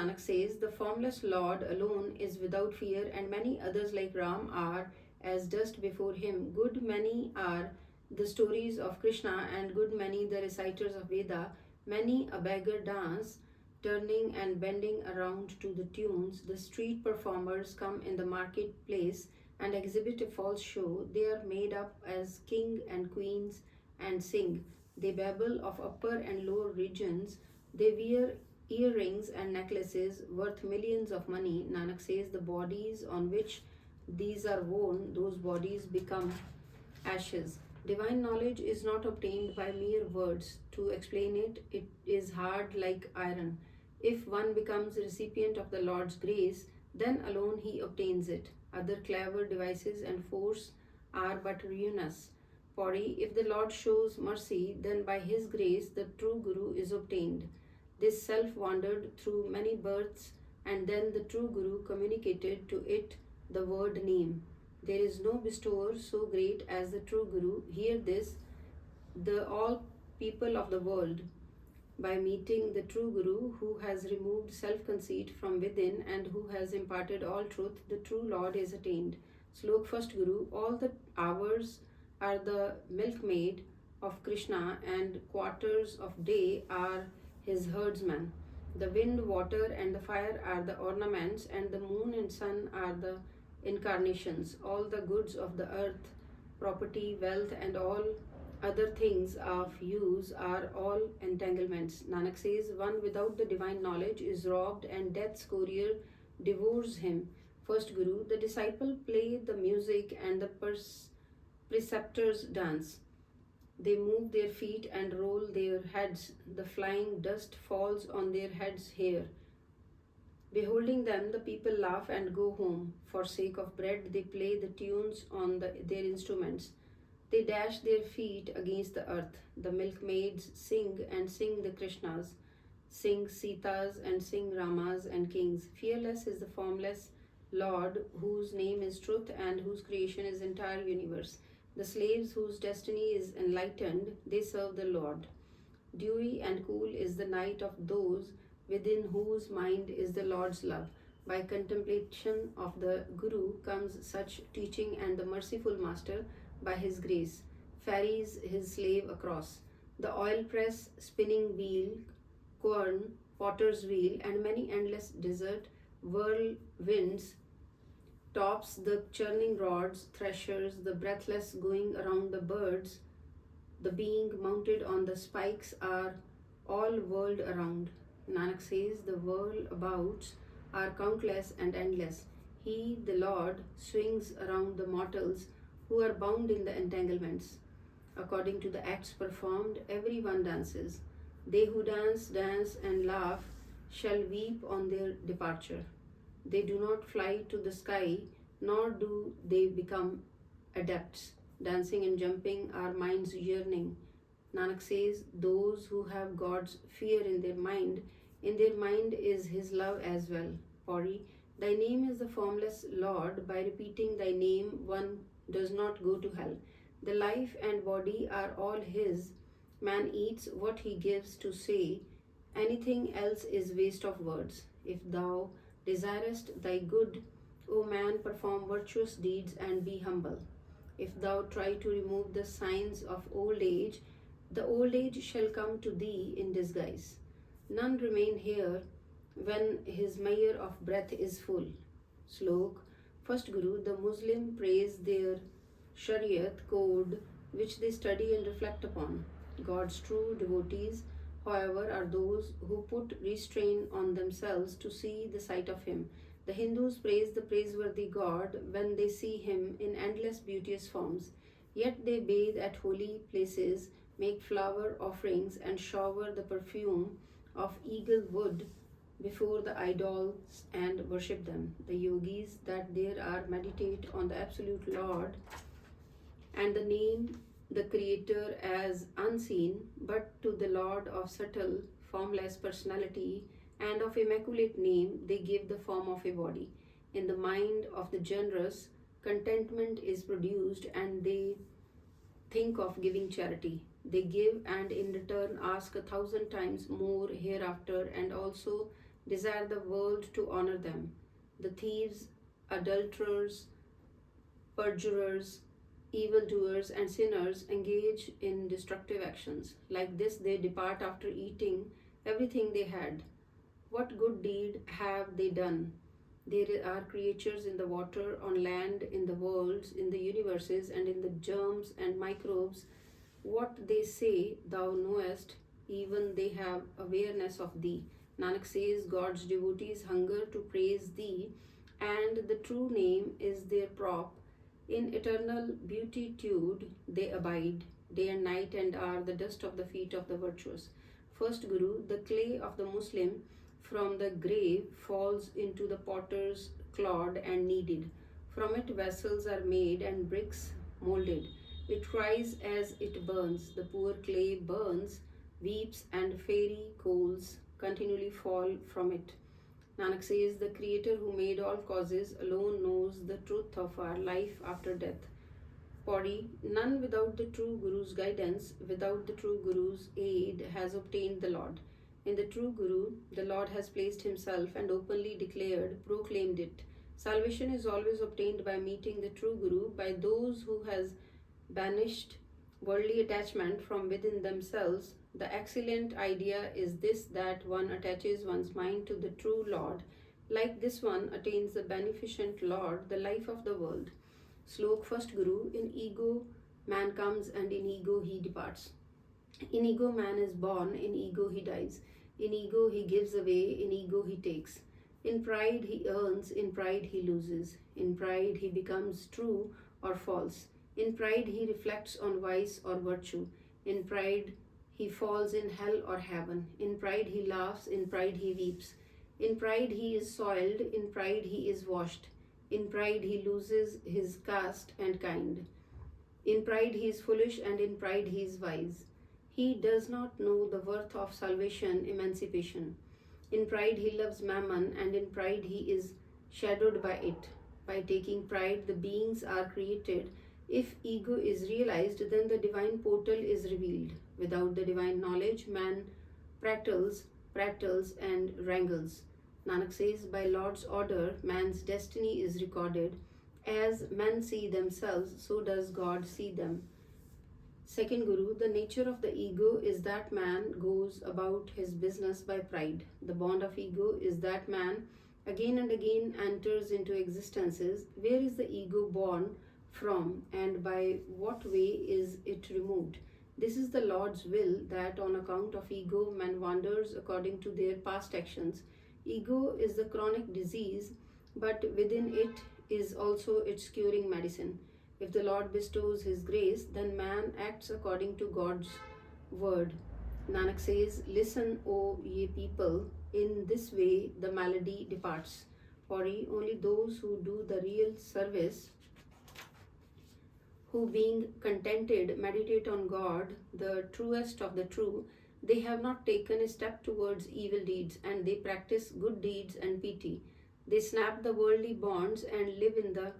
Nanak says, the formless Lord alone is without fear, and many others like Ram are as dust before him. Good many are the stories of Krishna, and good many the reciters of Veda. Many a beggar dance, turning and bending around to the tunes. The street performers come in the marketplace and exhibit a false show. They are made up as king and queens and sing. They babble of upper and lower regions. They wear earrings and necklaces worth millions of money. Nanak says, the bodies on which these are worn, those bodies become ashes. Divine knowledge is not obtained by mere words. To explain it, it is hard like iron. If one becomes recipient of the Lord's grace, then alone he obtains it. Other clever devices and force are but ruinous. Pori, if the Lord shows mercy, then by his grace the true Guru is obtained. This self wandered through many births, and then the true Guru communicated to it the word name. There is no bestower so great as the true Guru. Hear this, the all people of the world. By meeting the true Guru, who has removed self-conceit from within and who has imparted all truth, the true Lord is attained. Slok First Guru, all the hours are the milkmaid of Krishna, and quarters of day are his herdsmen. The wind, water, and the fire are the ornaments, and the moon and sun are the incarnations. All the goods of the earth, property, wealth, and all other things of use are all entanglements. Nanak says, one without the divine knowledge is robbed, and death's courier devours him. First Guru, the disciple play the music and the preceptors dance. They move their feet and roll their heads. The flying dust falls on their heads' hair. Beholding them, the people laugh and go home. For sake of bread, they play the tunes on their instruments. They dash their feet against the earth. The milkmaids sing and sing the Krishnas, sing Sitas and sing Ramas and kings. Fearless is the formless Lord, whose name is truth and whose creation is entire universe. The slaves whose destiny is enlightened, they serve the Lord. Dewy and cool is the night of those within whose mind is the Lord's love. By contemplation of the Guru comes such teaching, and the merciful Master, by his grace, ferries his slave across. The oil press, spinning wheel, quern, potter's wheel, and many endless desert whirlwinds tops the churning rods, threshers, the breathless going around the birds, the being mounted on the spikes are all whirled around. Nanak says, the whirlabouts are countless and endless. He, the Lord, swings around the mortals who are bound in the entanglements. According to the acts performed, everyone dances. They who dance, dance and laugh shall weep on their departure. They do not fly to the sky, nor do they become adepts. Dancing and jumping are mind's yearning. Nanak says, those who have God's fear in their mind is his love as well. Pori, thy name is the formless Lord. By repeating thy name, one does not go to hell. The life and body are all his. Man eats what he gives to say. Anything else is waste of words. If thou desirest thy good, O man, perform virtuous deeds and be humble. If thou try to remove the signs of old age, the old age shall come to thee in disguise. None remain here when his measure of breath is full. Slok First Guru, the Muslim praise their Shariat code which they study and reflect upon. God's true devotees, however, are those who put restraint on themselves to see the sight of him. The Hindus praise the praiseworthy God when they see him in endless beauteous forms. Yet they bathe at holy places, make flower offerings, and shower the perfume of eagle wood before the idols and worship them. The yogis that there are meditate on the absolute Lord and the name the Creator as unseen, but to the Lord of subtle, formless personality and of immaculate name they give the form of a body. In the mind of the generous, contentment is produced, and they think of giving charity. They give and in return ask 1,000 times more hereafter, and also desire the world to honor them. The thieves, adulterers, perjurers, evildoers, and sinners engage in destructive actions. Like this, they depart after eating everything they had. What good deed have they done? There are creatures in the water, on land, in the worlds, in the universes, and in the germs and microbes. What they say, thou knowest, even they have awareness of thee. Nanak says, God's devotees hunger to praise thee, and the true name is their prop. In eternal beatitude they abide, day and night, and are the dust of the feet of the virtuous. First Guru, the clay of the Muslim from the grave falls into the potter's clod and kneaded. From it vessels are made and bricks molded. It cries as it burns. The poor clay burns, weeps, and fairy coals continually fall from it. Nanak says, the Creator who made all causes alone knows the truth of our life after death. Pauri, none without the true Guru's guidance, without the true Guru's aid, has obtained the Lord. In the true Guru, the Lord has placed himself and openly declared, proclaimed it. Salvation is always obtained by meeting the true Guru, by those who has banished worldly attachment from within themselves. The excellent idea is this, that one attaches one's mind to the true Lord. Like this one attains the beneficent Lord, the life of the world. Slok First Guru, in ego man comes and in ego he departs. In ego man is born, in ego he dies. In ego he gives away, in ego he takes. In pride he earns, in pride he loses. In pride he becomes true or false. In pride he reflects on vice or virtue. In pride he falls in hell or heaven. In pride he laughs, in pride he weeps. In pride he is soiled, in pride he is washed. In pride he loses his caste and kind. In pride he is foolish, and in pride he is wise. He does not know the worth of salvation, emancipation. In pride he loves mammon, and in pride he is shadowed by it. By taking pride, the beings are created. If ego is realized, then the divine portal is revealed. Without the divine knowledge, man prattles, and wrangles. Nanak says, by Lord's order, man's destiny is recorded. As men see themselves, so does God see them. Second Guru, the nature of the ego is that man goes about his business by pride. The bond of ego is that man again and again enters into existences. Where is the ego born from, and by what way is it removed? This is the Lord's will, that on account of ego man wanders according to their past actions. Ego is the chronic disease, but within it is also its curing medicine. If the Lord bestows His grace, then man acts according to God's word. Nanak says, listen, O ye people, in this way the malady departs. For only those who do the real service, who being contented meditate on God, the truest of the true, they have not taken a step towards evil deeds, and they practice good deeds and pity. They snap the worldly bonds and live in the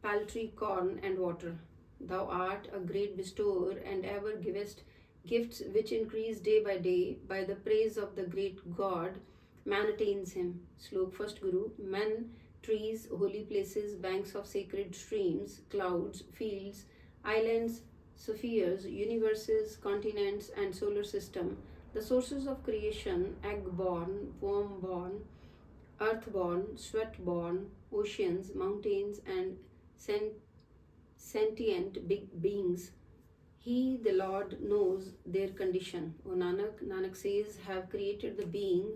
paltry corn and water. Thou art a great bestower, and ever givest gifts which increase day by day. By the praise of the great God, man attains Him. Slok First Guru, men, trees, holy places, banks of sacred streams, clouds, fields, islands, spheres, universes, continents, and solar system, the sources of creation, egg-born, worm-born, earth-born, sweat-born, oceans, mountains, and sentient big beings. He, the Lord, knows their condition. O Nanak, Nanak says, have created the being.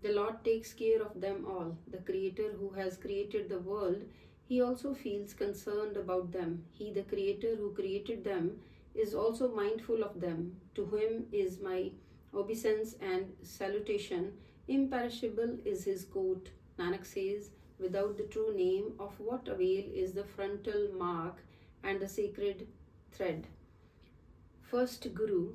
The Lord takes care of them all. The Creator who has created the world, He also feels concerned about them. He, the Creator who created them, is also mindful of them. To Him is my obeisance and salutation. Imperishable is His coat. Nanak says, without the true name, of what avail is the frontal mark and the sacred thread? First Guru,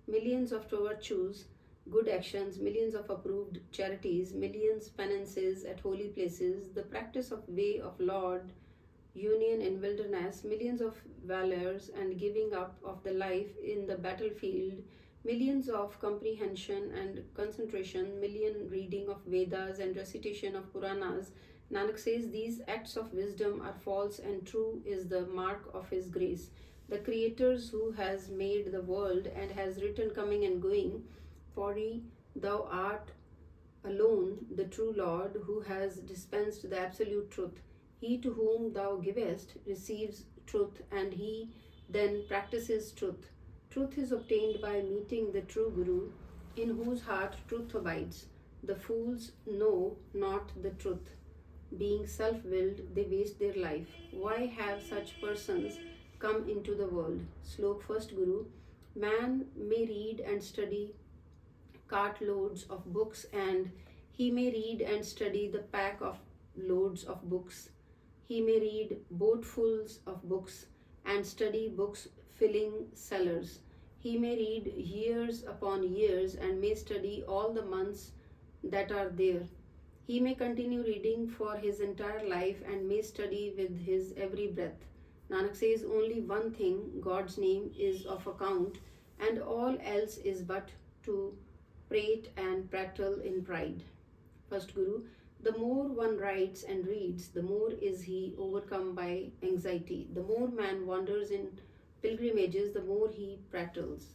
millions of virtues, good actions, millions of approved charities, millions penances at holy places, the practice of way of Lord, union in wilderness, millions of valors and giving up of the life in the battlefield, Millions of comprehension and concentration, million reading of Vedas and recitation of Puranas. Nanak says these acts of wisdom are false and true is the mark of his grace. The creators who has made the world and has written coming and going, Pori, thou art alone the true Lord who has dispensed the absolute truth. He to whom thou givest receives truth, and he then practices truth. Truth is obtained by meeting the true Guru, in whose heart truth abides. The fools know not the truth. Being self willed, they waste their life. Why have such persons come into the world? Slok First Guru. Man may read and study cartloads of books, and he may read and study the pack of loads of books. He may read boatfuls of books and study books filling cellars. He may read years upon years and may study all the months that are there. He may continue reading for his entire life and may study with his every breath. Nanak says only one thing, God's name, is of account, and all else is but to prate and prattle in pride. First Guru. The more one writes and reads, the more is he overcome by anxiety. The more man wanders in pilgrimages, the more he prattles.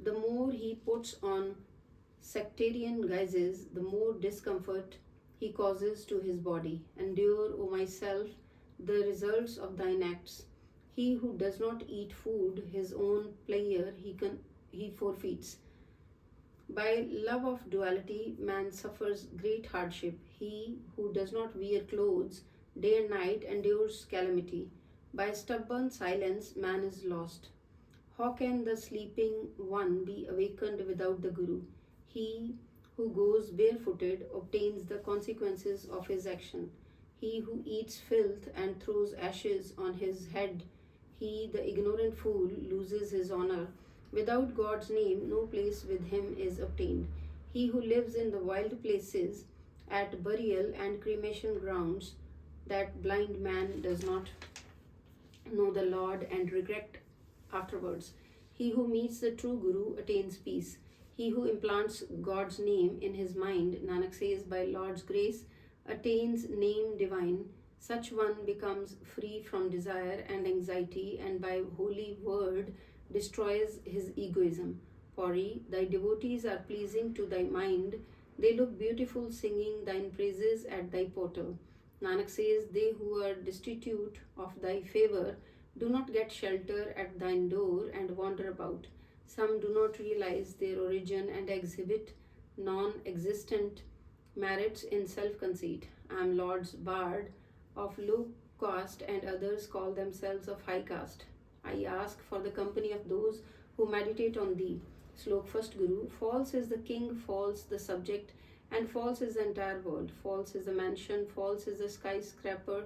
The more he puts on sectarian guises, the more discomfort he causes to his body. Endure, O myself, the results of thine acts. He who does not eat food, his own pleasure he forfeits. By love of duality, man suffers great hardship. He who does not wear clothes day and night endures calamity. By stubborn silence, man is lost. How can the sleeping one be awakened without the Guru? He who goes barefooted obtains the consequences of his action. He who eats filth and throws ashes on his head, he, the ignorant fool, loses his honor. Without God's name, no place with him is obtained. He who lives in the wild places, at burial and cremation grounds, that blind man does not know the Lord and regret afterwards. He who meets the true Guru attains peace. He who implants God's name in his mind, Nanak says, by Lord's grace, attains name divine. Such one becomes free from desire and anxiety, and by holy word destroys his egoism. Pori, thy devotees are pleasing to thy mind. They look beautiful singing thine praises at thy portal. Nanak says, they who are destitute of thy favor do not get shelter at thine door and wander about. Some do not realize their origin and exhibit non-existent merits in self-conceit. I am Lord's bard of low caste, and others call themselves of high caste. I ask for the company of those who meditate on thee. Slok First Guru. False is the king, false the subject, and false is the entire world. False is the mansion, false is the skyscraper,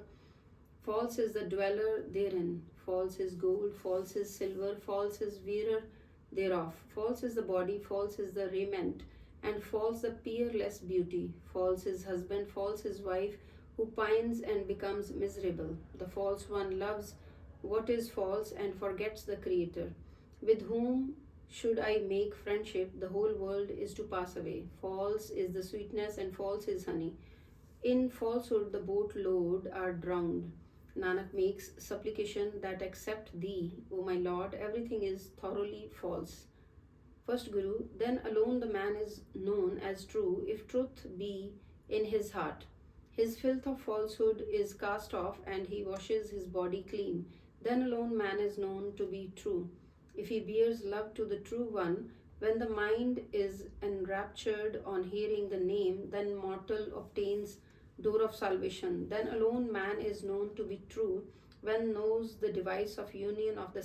false is the dweller therein. False is gold, false is silver, false is wearer thereof. False is the body, false is the raiment, and false the peerless beauty. False is husband, false is wife, who pines and becomes miserable. The false one loves what is false and forgets the Creator. With whom should I make friendship? The whole world is to pass away. False is the sweetness and false is honey. In falsehood the boat load are drowned. Nanak makes supplication that except thee, O my Lord, everything is thoroughly false. First Guru. Then alone the man is known as true if truth be in his heart. His filth of falsehood is cast off and he washes his body clean. Then alone man is known to be true. If he bears love to the true one, when the mind is enraptured on hearing the name, then mortal obtains door of salvation. Then alone man is known to be true when knows the device of union of the